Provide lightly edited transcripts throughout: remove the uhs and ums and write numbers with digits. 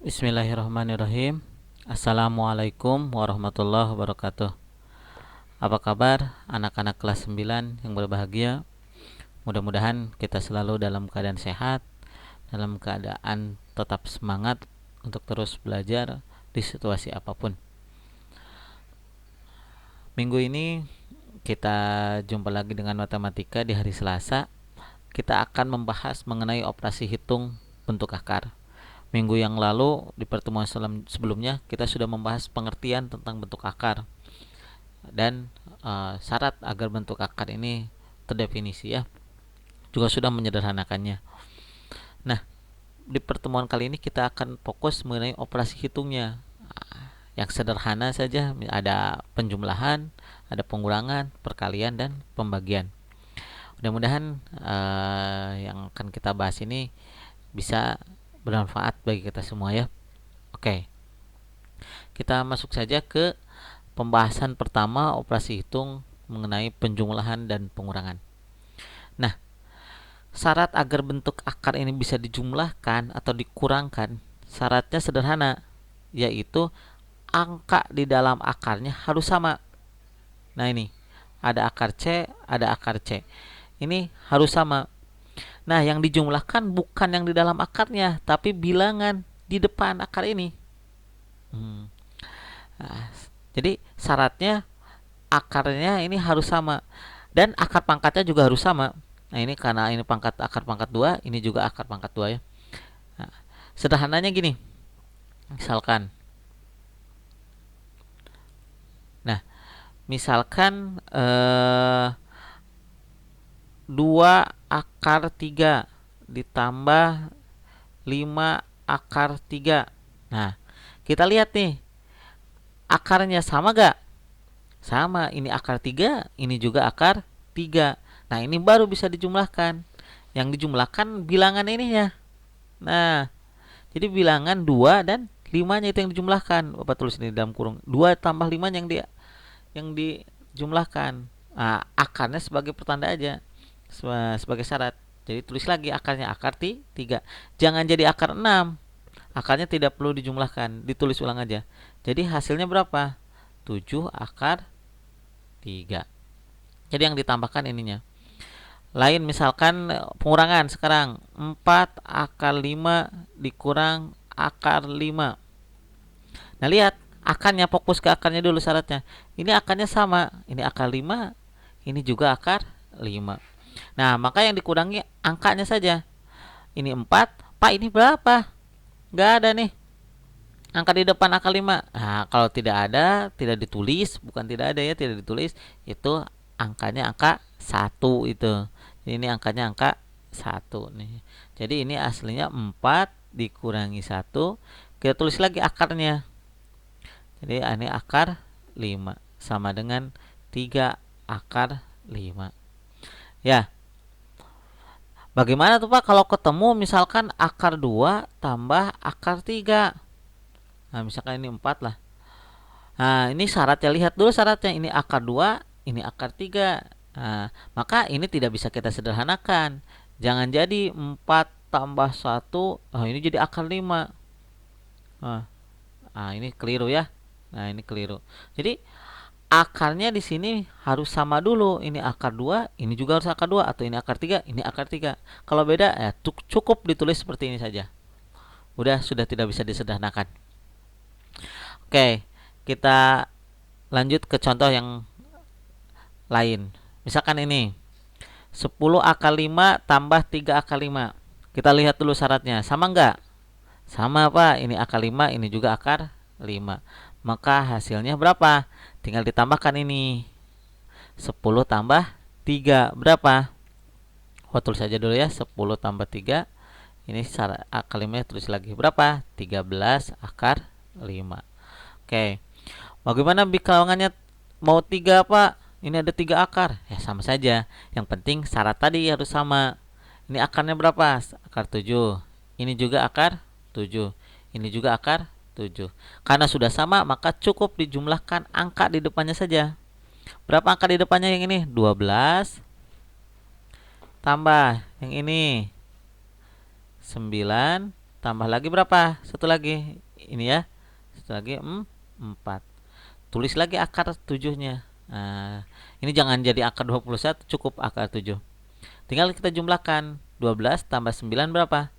Bismillahirrahmanirrahim. Assalamualaikum warahmatullahi wabarakatuh. Apa kabar anak-anak kelas 9 yang berbahagia? Mudah-mudahan kita selalu dalam keadaan sehat, dalam keadaan tetap semangat untuk terus belajar di situasi apapun. Minggu ini kita jumpa lagi dengan matematika di hari Selasa. Kita akan membahas mengenai operasi hitung bentuk akar. Minggu yang lalu di pertemuan sebelumnya kita sudah membahas pengertian tentang bentuk akar dan syarat agar bentuk akar ini terdefinisi ya. Juga sudah menyederhanakannya. Nah, di pertemuan kali ini kita akan fokus mengenai operasi hitungnya. Yang sederhana saja, ada penjumlahan, ada pengurangan, perkalian dan pembagian. Mudah-mudahan yang akan kita bahas ini bisa bermanfaat bagi kita semua ya. Oke. Kita masuk saja ke pembahasan pertama operasi hitung mengenai penjumlahan dan pengurangan. Nah, syarat agar bentuk akar ini bisa dijumlahkan atau dikurangkan, syaratnya sederhana, yaitu angka di dalam akarnya harus sama. Nah, ini ada akar C, ada akar C. Ini harus sama. Nah, yang dijumlahkan bukan yang di dalam akarnya, tapi bilangan di depan akar ini. Nah, jadi syaratnya akarnya ini harus sama dan akar pangkatnya juga harus sama. Nah, ini karena ini akar pangkat 2, ini juga akar pangkat 2 ya. Nah, sederhananya gini. Misalkan misalkan 2 akar 3 ditambah 5 akar 3. Nah, kita lihat nih, akarnya sama gak? Sama, ini akar 3, ini juga akar 3. Nah, ini baru bisa dijumlahkan. Yang dijumlahkan bilangan ininya. Nah, jadi bilangan 2 dan 5-nya itu yang dijumlahkan. Bapak tulis ini dalam kurung. 2 tambah 5 yang dijumlahkan. Nah, akarnya sebagai pertanda aja. Sebagai syarat. Jadi tulis lagi akarnya akar 3. Jangan jadi akar 6. Akarnya tidak perlu dijumlahkan, ditulis ulang aja. Jadi hasilnya berapa? 7 akar 3. Jadi yang ditambahkan ininya. Lain misalkan pengurangan sekarang 4 akar 5 dikurang akar 5. Nah, lihat akarnya, fokus ke akarnya dulu syaratnya. Ini akarnya sama, ini akar 5, ini juga akar 5. Nah, maka yang dikurangi angkanya saja. Ini 4, Pak ini berapa? Nggak ada nih angka di depan akar 5. Nah, kalau tidak ada, tidak ditulis, bukan tidak ada ya, tidak ditulis, itu angkanya angka 1 itu. Jadi ini angkanya angka 1 nih. Jadi ini aslinya 4 dikurangi 1. Kita tulis lagi akarnya. Jadi ini akar 5 sama dengan 3 akar 5. Ya. Bagaimana tuh Pak kalau ketemu misalkan akar 2 tambah akar 3? Nah, misalkan ini 4 lah. Nah, ini syaratnya, lihat dulu syaratnya. Ini akar 2, ini akar 3. Nah, maka ini tidak bisa kita sederhanakan. Jangan jadi 4 tambah 1, ini jadi akar 5. Ini keliru ya. Nah, ini keliru. Jadi akarnya di sini harus sama dulu. Ini akar 2, ini juga harus akar 2, atau ini akar 3, ini akar 3. Kalau beda ya cukup ditulis seperti ini saja. Sudah tidak bisa disederhanakan. Oke, kita lanjut ke contoh yang lain. Misalkan ini 10 akar 5 tambah 3 akar 5. Kita lihat dulu syaratnya. Sama enggak? Sama Pak. Ini akar 5, ini juga akar 5. Maka hasilnya berapa? Tinggal ditambahkan ini. 10 tambah 3 berapa? Tulis saja dulu ya. 10 tambah 3. Ini akar 5 tulis lagi. Berapa? 13 akar 5. Oke. Bagaimana bilangannya mau 3 Pak? Ini ada 3 akar. Ya sama saja. Yang penting syarat tadi harus sama. Ini akarnya berapa? Akar 7. Ini juga akar 7. Ini juga akar 7. Karena sudah sama, maka cukup dijumlahkan angka di depannya saja. Berapa angka di depannya yang ini? 12 tambah yang ini 9 tambah lagi berapa? Satu lagi. Ini ya. Satu lagi 4. Tulis lagi akar 7-nya. Nah, ini jangan jadi akar 21, cukup akar 7. Tinggal kita jumlahkan. 12 tambah 9 berapa?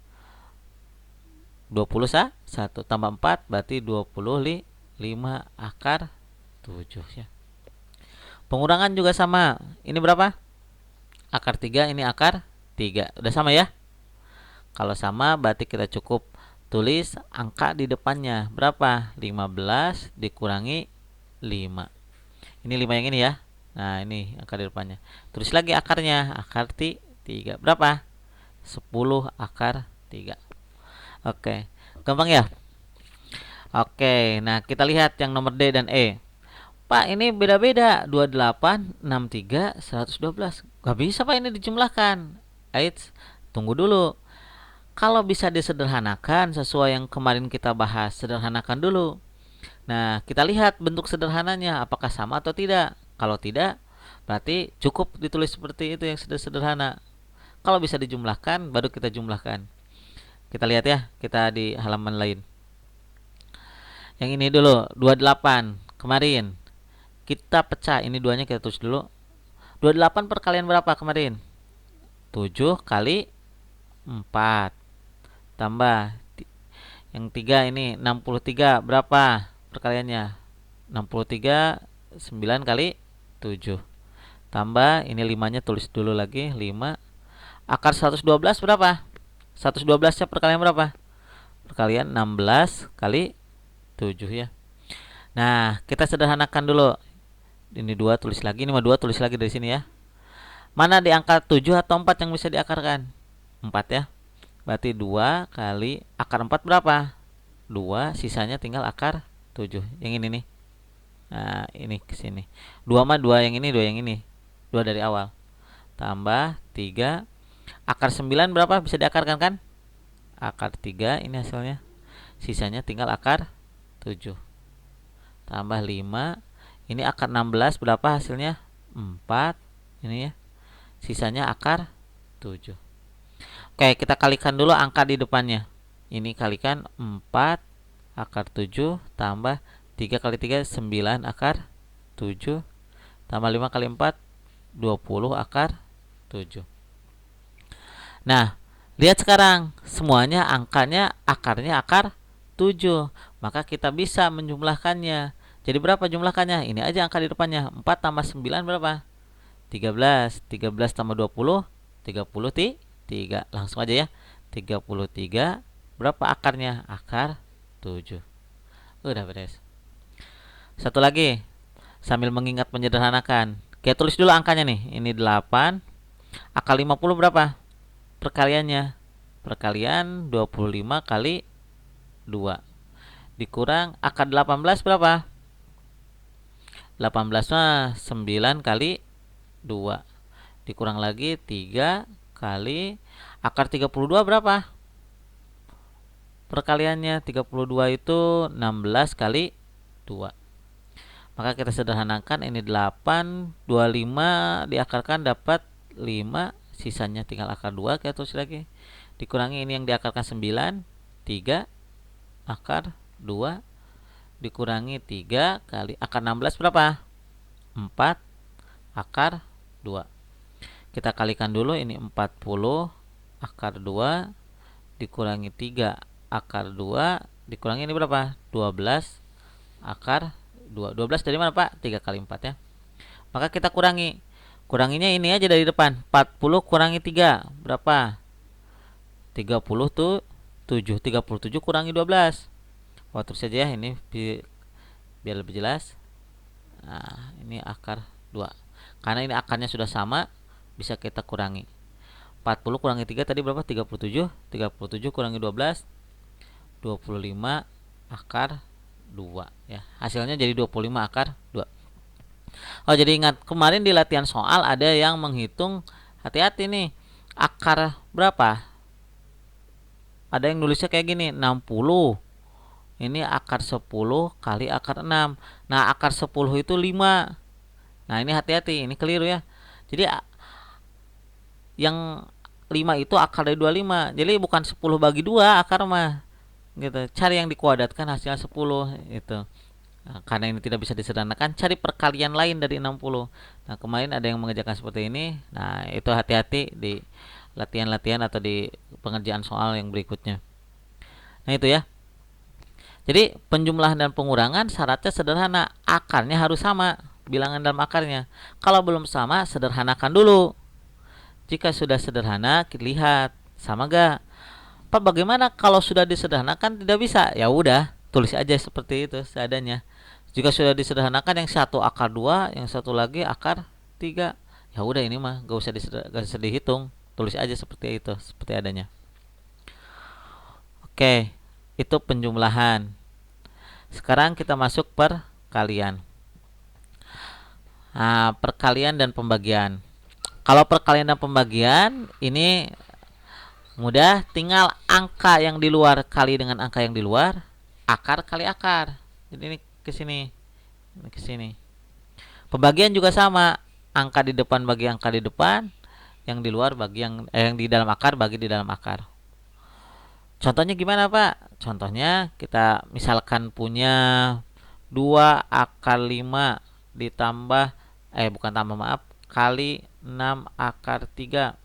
21 tambah 4 berarti 25 akar 7 ya. Pengurangan juga sama. Ini berapa? Akar 3, ini akar 3. Udah sama ya? Kalau sama berarti kita cukup tulis angka di depannya. Berapa? 15 dikurangi 5. Ini 5 yang ini ya. Nah, ini akar di depannya. Tulis lagi akarnya. Akar 3. Berapa? 10 akar 3. Oke. Gampang ya? Oke. Nah, kita lihat yang nomor D dan E. Pak, ini beda-beda. 28, 63, 112. Gak bisa Pak ini dijumlahkan. Eits, tunggu dulu. Kalau bisa disederhanakan sesuai yang kemarin kita bahas, sederhanakan dulu. Nah, kita lihat bentuk sederhananya apakah sama atau tidak. Kalau tidak, berarti cukup ditulis seperti itu yang sederhana. Kalau bisa dijumlahkan, baru kita jumlahkan. Kita lihat ya, kita di halaman lain. Yang ini dulu, 28 kemarin. Kita pecah, ini duanya kita tulis dulu. 28 perkalian berapa kemarin? 7 kali 4. Tambah yang 3 ini 63 berapa perkaliannya? 63 9 kali 7. Tambah ini 5-nya tulis dulu lagi 5. Akar 112 berapa? 112-nya perkalian berapa? Perkalian 16 kali 7 ya. Nah, kita sederhanakan dulu. Ini 2 tulis lagi, ini 2 tulis lagi dari sini ya. Mana di angka 7 atau 4 yang bisa diakarkan? 4 ya. Berarti 2 kali akar 4 berapa? 2, sisanya tinggal akar 7. Yang ini nih. Nah, ini ke sini. 2 mah 2 yang ini, 2 yang ini. 2 dari awal. Tambah 3. Akar 9 berapa? Bisa diakarkan kan? Akar 3 ini hasilnya. Sisanya tinggal akar 7. Tambah 5. Ini akar 16 berapa hasilnya? 4. Ini ya. Sisanya akar 7. Oke, kita kalikan dulu angka di depannya. Ini kalikan 4 akar 7 tambah 3 kali 3 9 akar 7 tambah 5 kali 4 20 akar 7. Nah, lihat sekarang semuanya angkanya akarnya akar 7. Maka kita bisa menjumlahkannya. Jadi berapa jumlahkannya? Ini aja angka di depannya. 4 tambah 9 berapa? 13. 13 tambah 20 33. Langsung aja ya. 33. Berapa akarnya? Akar 7. Udah beres. Satu lagi. Sambil mengingat menyederhanakan. Kita tulis dulu angkanya nih. Ini 8. Akar 50 berapa? Perkaliannya. Perkalian 25 kali 2. Dikurang akar 18 berapa? 18 mah 9 kali 2. Dikurang lagi 3 kali akar 32 berapa? Perkaliannya 32 itu 16 kali 2. Maka kita sederhanakan ini 8, 25 diakarkan dapat 5, sisanya tinggal akar 2 kita tulis lagi. Dikurangi ini yang diakarkan 9, 3 akar 2 dikurangi 3 kali akar 16 berapa? 4 akar 2. Kita kalikan dulu ini 40 akar 2 dikurangi 3 akar 2 dikurangi ini berapa? 12 akar 2. 12 dari mana Pak? 3 kali 4 ya. Maka kita kurangi. Kuranginya ini aja dari depan. 40 kurangi 3 berapa? 30 tuh 7. 37 kurangi 12. Oh, terus saja ya ini biar lebih jelas. Nah, ini akar 2. Karena ini akarnya sudah sama, bisa kita kurangi. 40 kurangi 3 tadi berapa? 37. 37 kurangi 12 25 akar 2 ya. Hasilnya jadi 25 akar 2. Oh, jadi ingat kemarin di latihan soal ada yang menghitung, hati-hati nih. Akar berapa? Ada yang nulisnya kayak gini, 60. Ini akar 10 kali akar 6. Nah, akar 10 itu 5. Nah, ini hati-hati, ini keliru ya. Jadi yang 5 itu akar dari 25. Jadi bukan 10 bagi 2 akar mah. Gitu. Cari yang dikuadratkan hasilnya 10 itu. Nah, karena ini tidak bisa disederhanakan, cari perkalian lain dari 60. Nah, kemarin ada yang mengerjakan seperti ini. Nah, itu hati-hati di latihan-latihan atau di pengerjaan soal yang berikutnya. Nah, itu ya. Jadi, penjumlahan dan pengurangan syaratnya sederhana. Akarnya harus sama, bilangan dalam akarnya. Kalau belum sama, sederhanakan dulu. Jika sudah sederhana, kita lihat sama gak? Pak, bagaimana kalau sudah disederhanakan tidak bisa? Ya udah, tulis aja seperti itu seadanya. Jika sudah disederhanakan, yang satu akar 2, yang satu lagi akar 3. Ya udah, ini mah gak usah dihitung. Tulis aja seperti itu, seperti adanya. Oke, itu penjumlahan. Sekarang kita masuk perkalian. Nah, perkalian dan pembagian. Kalau perkalian dan pembagian ini mudah, tinggal angka yang di luar kali dengan angka yang di luar, akar kali akar. Jadi ini ke sini, ini ke sini. Pembagian juga sama, angka di depan bagi angka di depan, yang di luar bagi yang di dalam akar bagi di dalam akar. Contohnya gimana, Pak? Contohnya kita misalkan punya 2 akar 5 ditambah bukan tambah, maaf, kali 6 akar 3.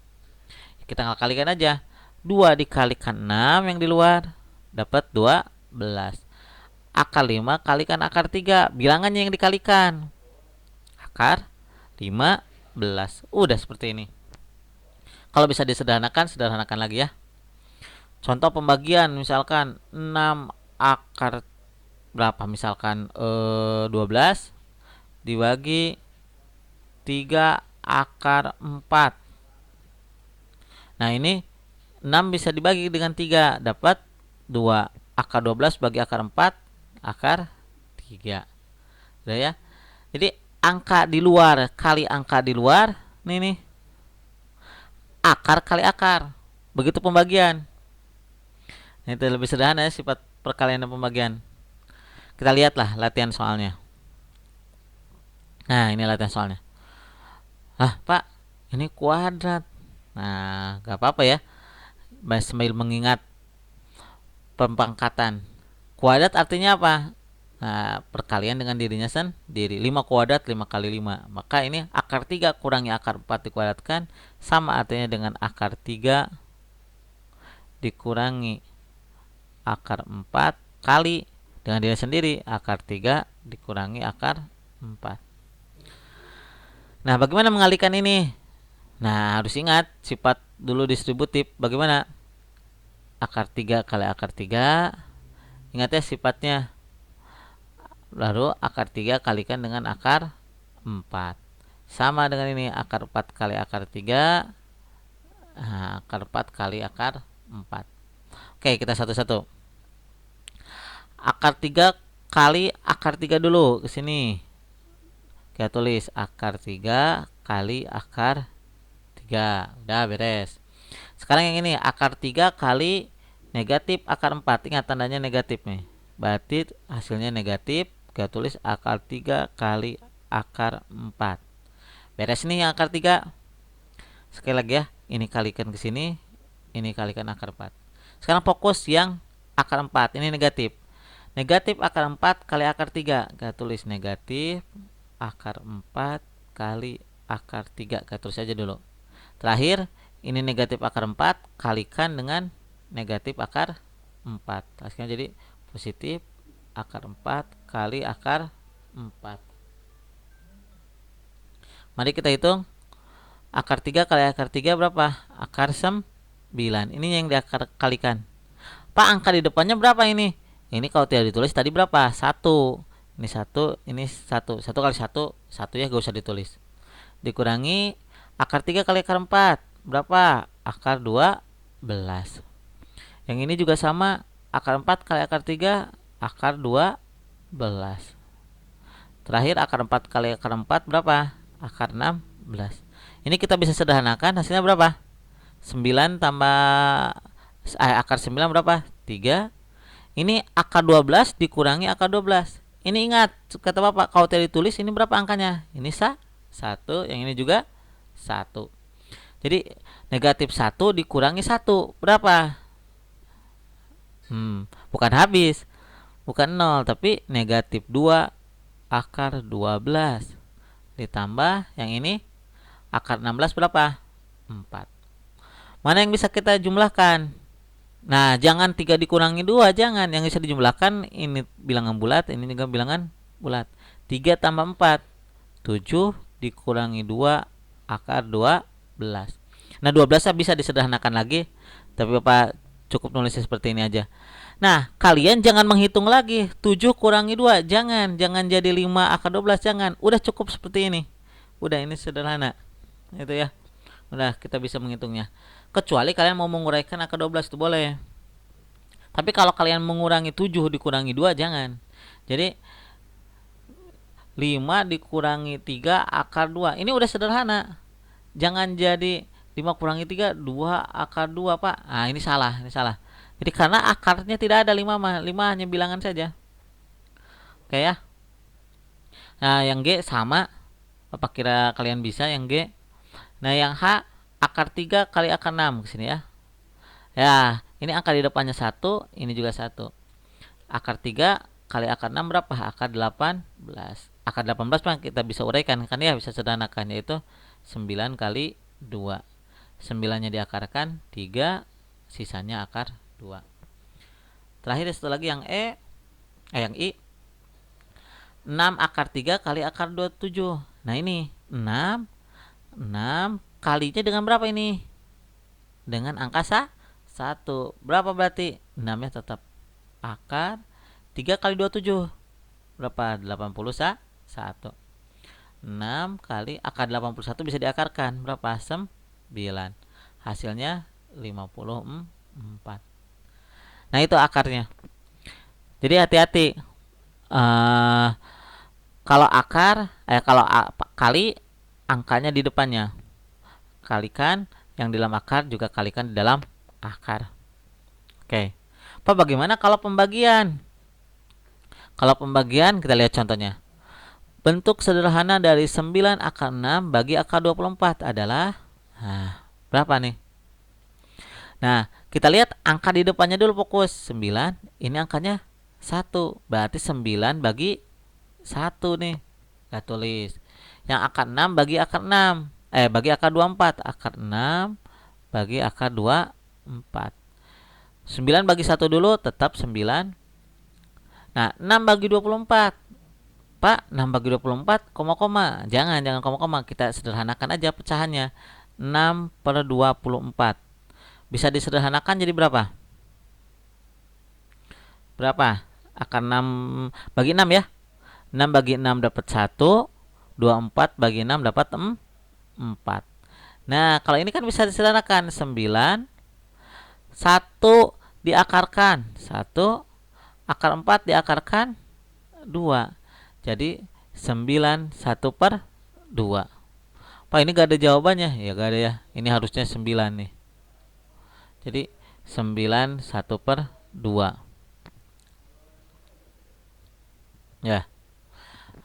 Kita kalikan aja. 2 dikalikan 6 yang di luar dapat 12. Akar 5 kalikan akar 3, bilangannya yang dikalikan. Akar 15. Udah seperti ini. Kalau bisa disederhanakan, sederhanakan lagi ya. Contoh pembagian, misalkan 6 akar berapa? Misalkan 12 dibagi 3 akar 4. Nah, ini 6 bisa dibagi dengan 3, dapat 2. Akar 12 bagi akar 4, akar 3. Udah ya. Jadi angka di luar kali angka di luar, nih. Akar kali akar. Begitu pembagian. Nah, itu lebih sederhana ya sifat perkalian dan pembagian. Kita lihatlah latihan soalnya. Nah, ini latihan soalnya. Pak, ini kuadrat. Nah, gak apa-apa ya. Sambil mengingat pempangkatan. Kuadrat artinya apa? Nah, perkalian dengan dirinya sendiri. 5 kuadrat 5 kali 5. Maka ini akar 3 kurangi akar 4 dikuadratkan sama artinya dengan akar 3 dikurangi akar 4 kali dengan diri sendiri akar 3 dikurangi akar 4. Nah, bagaimana mengalihkan ini? Nah, harus ingat sifat dulu distributif. Bagaimana? Akar 3 kali akar 3. Ingat ya sifatnya. Lalu akar 3 kalikan dengan akar 4. Sama dengan ini, akar 4 kali akar 3. Nah, akar 4 kali akar 4. Oke, kita satu-satu. Akar 3 kali akar 3 dulu ke sini. Kita tulis akar 3 kali akar 3. Udah beres. Sekarang yang ini akar 3 kali negatif akar 4. Ingat tandanya negatif nih. Berarti hasilnya negatif. Kita tulis akar 3 kali akar 4. Beres nih yang akar 3. Sekali lagi ya. Ini kalikan ke sini. Ini kalikan akar 4. Sekarang fokus yang akar 4. Ini negatif. Negatif akar 4 kali akar 3. Kita tulis negatif akar 4 kali akar 3. Kita tulis aja dulu. Terakhir, ini negatif akar 4 kalikan dengan negatif akar 4. Hasilnya jadi positif akar 4 kali akar 4. Mari kita hitung. Akar 3 kali akar 3 berapa? Akar 9. Ini yang dikalikan. Pak, angka di depannya berapa ini? Ini kalau tidak ditulis tadi berapa? 1. Ini 1, ini 1. 1 kali 1, 1 ya, gak usah ditulis. Dikurangi akar 3 kali akar 4. Berapa? Akar 12. Yang ini juga sama. Akar 4 kali akar 3, akar 12. Terakhir akar 4 kali akar 4 berapa? Akar 16. Ini kita bisa sederhanakan, hasilnya berapa? 9 tambah akar 9 berapa? 3. Ini akar 12 dikurangi akar 12. Ini ingat, kata Bapak, kalau tidak ditulis ini berapa angkanya? Ini 1, yang ini juga 1. Jadi negatif 1 dikurangi 1 berapa? Bukan habis, bukan 0, tapi negatif 2 akar 12 ditambah yang ini akar 16 berapa? 4. Mana yang bisa kita jumlahkan? Nah, jangan 3 dikurangi 2, jangan. Yang bisa dijumlahkan ini bilangan bulat, ini juga bilangan bulat. 3 tambah 4, 7 dikurangi 2 akar 12. Nah, 12 bisa disederhanakan lagi, tapi Bapak cukup nulisnya seperti ini aja. Nah, kalian jangan menghitung lagi 7 kurangi 2, jangan jadi 5 akar 12, jangan. Udah cukup seperti ini. Udah, ini sederhana. Itu ya. Udah, kita bisa menghitungnya. Kecuali kalian mau menguraikan akar 12 itu boleh. Tapi kalau kalian mengurangi 7 dikurangi 2, jangan. Jadi 5 dikurangi 3 akar 2. Ini udah sederhana. Jangan jadi 5 kurangi 3 2 akar 2, Pak. Nah, ini salah, Jadi karena akarnya tidak ada 5 mah. 5 hanya bilangan saja. Oke ya. Nah, yang G sama. Apa kira kalian bisa yang G? Nah, yang H akar 3 kali akar 6 ke sini ya. Ya, ini angka di depannya 1, ini juga 1. Akar 3 kali akar 6 berapa? Akar 18. Akar 18 mah kita bisa uraikan kan ya, bisa sederhanakan, yaitu 9 kali 2. 9-nya diakarkan 3, sisanya akar 2. Terakhir satu lagi yang yang I. 6 akar 3 kali akar 27. Nah, ini 6 kalinya dengan berapa ini? Dengan angka 1. Berapa berarti? 6-nya tetap akar 3 kali 27 berapa? 81. 6 kali akar 81 bisa diakarkan berapa? 9. Hasilnya 54. Nah, itu akarnya. Jadi hati-hati. Kalau akar kalau kali angkanya di depannya. Kalikan yang di dalam akar juga kalikan di dalam akar. Oke. Pak, bagaimana kalau pembagian? Kalau pembagian kita lihat contohnya. Bentuk sederhana dari 9 akar 6 bagi akar 24 adalah berapa nih? Nah, kita lihat angka di depannya dulu, fokus 9. Ini angkanya 1. Berarti 9 bagi 1 nih. Kita tulis. Yang akar 6 bagi akar 6. Bagi akar 24. Akar 6 bagi akar 24. 9 bagi 1 dulu, tetap 9. Nah, 6 bagi 24. Pak, 6 bagi 24, koma-koma. Jangan koma-koma. Kita sederhanakan aja pecahannya. 6 per 24. Bisa disederhanakan jadi berapa? Berapa? Akar 6 bagi 6 ya. 6 bagi 6 dapat 1. 24 bagi 6 dapat 4. Nah, kalau ini kan bisa disederhanakan. 9. 1 diakarkan 1. Akar 4 diakarkan 2. Jadi 9 1 per 2. Pak, ini gak ada jawabannya. Ya gak ada ya. Ini harusnya 9 nih. Jadi 9 1 per 2. Ya,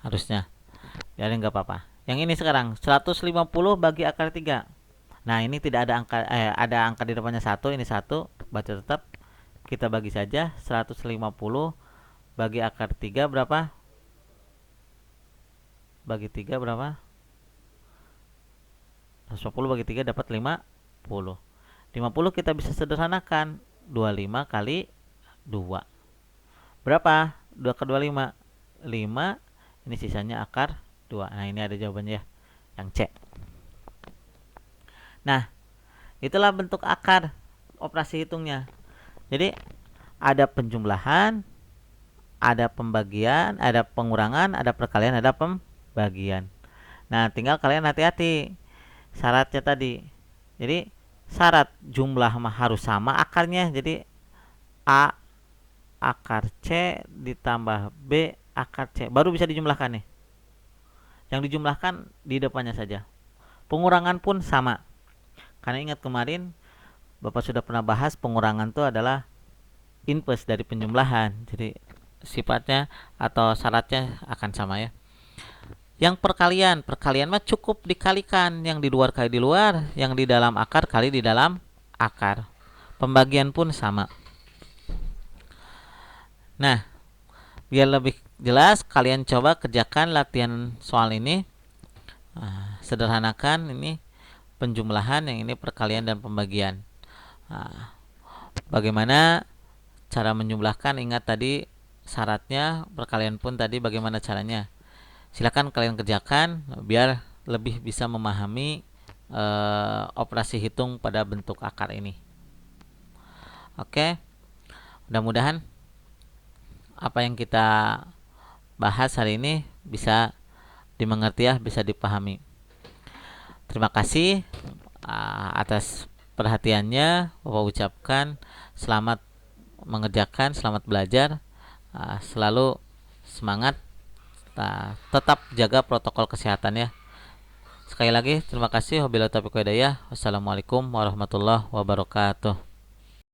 harusnya. Jadi nggak apa-apa. Yang ini sekarang 150 bagi akar 3. Nah, ini tidak ada angka ada angka di depannya 1, ini 1, baca tetap. Kita bagi saja. 150 bagi akar 3 berapa? Bagi 3 berapa? 150 bagi 3 dapat 50. 50 kita bisa sederhanakan. 25 kali 2. Berapa? 2 ke 25. 5. Ini sisanya akar 2. Nah, ini ada jawabannya ya. Yang C. Nah, itulah bentuk akar operasi hitungnya. Jadi, ada penjumlahan, ada pembagian, ada pengurangan, ada perkalian, ada pembagian. Nah, tinggal kalian hati-hati syaratnya tadi. Jadi, syarat jumlah mah harus sama akarnya. Jadi, A akar C ditambah B akar C. Baru bisa dijumlahkan nih. Yang dijumlahkan di depannya saja. Pengurangan pun sama. Karena ingat kemarin Bapak sudah pernah bahas pengurangan itu adalah inverse dari penjumlahan. Jadi sifatnya atau syaratnya akan sama ya. Yang perkalian mah cukup dikalikan, yang di luar kali di luar, yang di dalam akar kali di dalam akar. Pembagian pun sama. Nah, biar lebih jelas, kalian coba kerjakan latihan soal ini. Sederhanakan ini penjumlahan, yang ini perkalian dan pembagian. Bagaimana cara menjumlahkan? Ingat tadi syaratnya, perkalian pun tadi bagaimana caranya. Silakan kalian kerjakan biar lebih bisa memahami operasi hitung pada bentuk akar ini. Oke, mudah-mudahan apa yang kita bahas hari ini bisa dimengerti ya, bisa dipahami. Terima kasih atas perhatiannya. Bapak ucapkan selamat mengerjakan, selamat belajar, selalu semangat, tetap jaga protokol kesehatan ya. Sekali lagi terima kasih. Wabillahi taufiq wal hidayah. Wassalamualaikum warahmatullahi wabarakatuh.